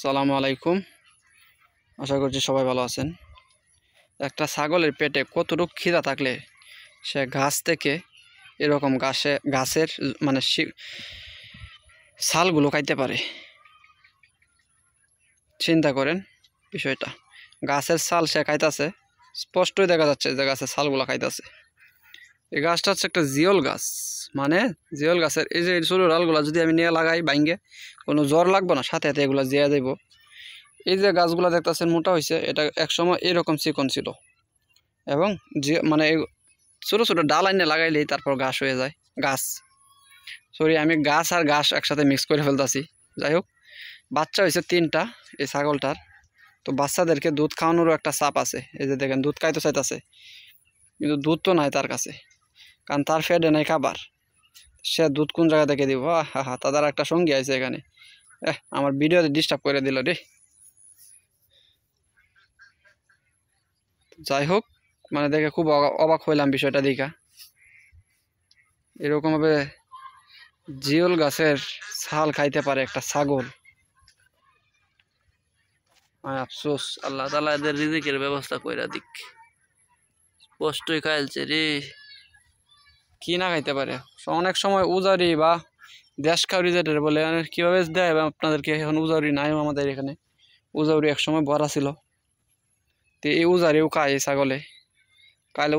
আসসালামু আলাইকুম। আশা করছি সবাই ভালো আছেন। একটা ছাগলের পেটে কতটুকু খিদা থাকলে সে গাছ থেকে এরকম গাছের মানে ছালগুলো খাইতে পারে। চিন্তা করেন বিষয়টা। গাছের ছাল সে খাইতেছে, স্পষ্টই দেখা যাচ্ছে যে গাছের ছালগুলো খাইতেছে। এই গাছটা হচ্ছে একটা জিওল গাছ, মানে জিওল গাছের এই যে ছোটো ডালগুলো যদি আমি নিয়ে লাগাই বাইঙ্গে, কোনো জ্বর লাগবে না, সাথে সাথে এগুলো জিয়া যাইব। এই যে গাছগুলো দেখতেছেন মোটা হয়েছে, এটা একসময় এরকম চিকন ছিল এবং যে মানে ছোটো ছোটো ডাল আইনে লাগাইলেই তারপর ঘাস হয়ে যায়। আমি গাছ আর ঘাস একসাথে মিক্স করে ফেলতেছি। যাই হোক, বাচ্চা হয়েছে 3টা এই ছাগলটার। তো বাচ্চাদেরকে দুধ খাওয়ানোরও একটা চাপ আছে। এই যে দেখেন দুধ খাইতে চাইতেছে, কিন্তু দুধ তো নাই তার কাছে, কারণ তার ফেডে নাই খাবার। সে দুধ কোন জায়গা থেকে দিব? হা তাদের একটা সঙ্গী আছে এখানে। আমার ভিডিওতে ডিস্টার্ব করে দিল রে। যাই হোক, মানে দেখে খুব অবাক হইলাম বিষয়টা দেখা। এরকমভাবে জিওল গাছের ছাল খাইতে পারে একটা ছাগল। আফসোস, আল্লাহ তাআলা এদের রিজিকের ব্যবস্থা কইরা দিক। স্পষ্টই খাইলছে রে, কি না খাইতে পারে। অনেক সময় উজারি বা দেশ খাওয়ারি যেটা বলে কিভাবে দেয় আপনাদেরকে, এখন উজারি নাই আমাদের এখানে। উজারি এক সময় ভরা ছিল, তো এই উজারিও খায় এই ছাগলে। কাইলে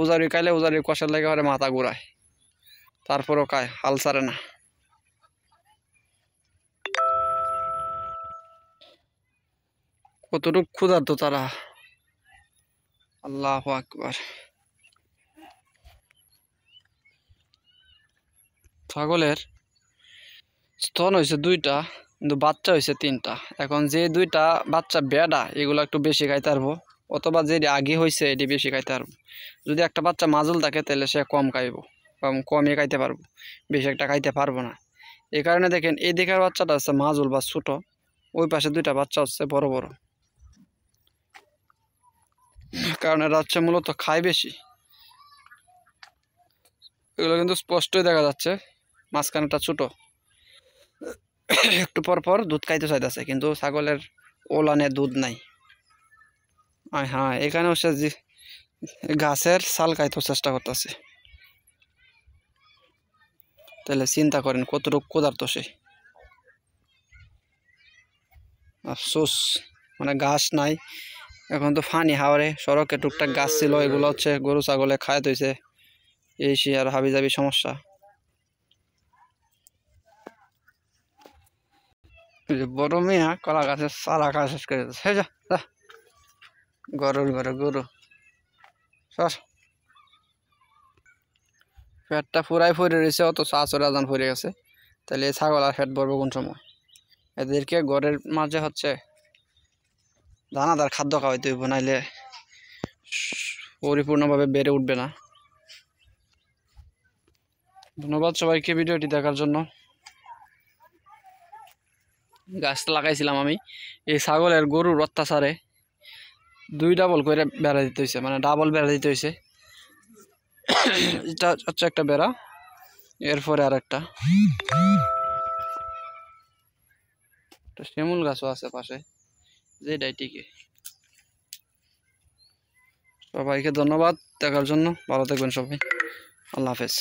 উজারি কষার লাগে পরে মাথা ঘুরায়, তারপরও খায়, হাল ছাড়ে না। কতটুক ক্ষুধার্ত তারা, আল্লাহু আকবার। ছাগলের স্তন হয়েছে 2টা, কিন্তু বাচ্চা হয়েছে 3টা। এখন যে 2টা বাচ্চা বেডা, এগুলো একটু বেশি খাইতে পারবো, অথবা যে আগে হয়েছে এটি বেশি খাইতে পারবো। যদি একটা বাচ্চা মাজুল থাকে তাহলে সে কম খাইব, কমই খাইতে পারবো, বেশি একটা খাইতে পারবো না। এই কারণে দেখেন এই দিকের বাচ্চাটা হচ্ছে মাজুল বা ছোট, ওই পাশে 2টা বাচ্চা হচ্ছে বড় বড়, কারণ এরা হচ্ছে মূলত খায় বেশি। এগুলো কিন্তু স্পষ্টই দেখা যাচ্ছে, মাঝখানেটা ছোট। একটু পর পর দুধ খাইতে চাইতেছে, কিন্তু ছাগলের ওলানে দুধ নাই। হ্যাঁ, এখানে হচ্ছে যে গাছের ছাল খাইতে চেষ্টা করতেছে। তাহলে চিন্তা করেন কতটুকু ক্ষুধার্ত সে। আফসোস, মানে ঘাস নাই। এখন তো ফানি হাওয়ারে সড়কে টুকটাক গাছ ছিল, এগুলো হচ্ছে গরু ছাগলে খায় তৈছে, এই সে আর হাবি জাবি সমস্যা। বড় মেয়া কলা গাছের চারা খাওয়া শেষ করে দিচ্ছে। যা গরুর ঘরে গরু, সর। ফ্যাটটা ফুরাই ফুরে রয়েছে, অত চাচর আজান ফুরে গেছে। তাহলে এই ছাগল আর ফ্যাট ভরবো কোন সময়? এদেরকে ঘরের মাঝে হচ্ছে দানাদার খাদ্য খাওয়াইতে হইব, নাইলে পরিপূর্ণভাবে বেড়ে উঠবে না। ধন্যবাদ সবাইকে ভিডিওটি দেখার জন্য। গাছটা লাগাইছিলাম আমি এই ছাগলের গরুর অত্যাচারে 2 ডাবল করে বেড়া দিতে হয়েছে, মানে ডাবল বেড়া দিতে হয়েছে। এটা হচ্ছে একটা বেড়া, এরপরে আর একটা শিমুল গাছও আছে পাশে, যেটাই টিকে। সবাইকে ধন্যবাদ দেখার জন্য, ভালো থাকবেন সবাই, আল্লাহ হাফেজ।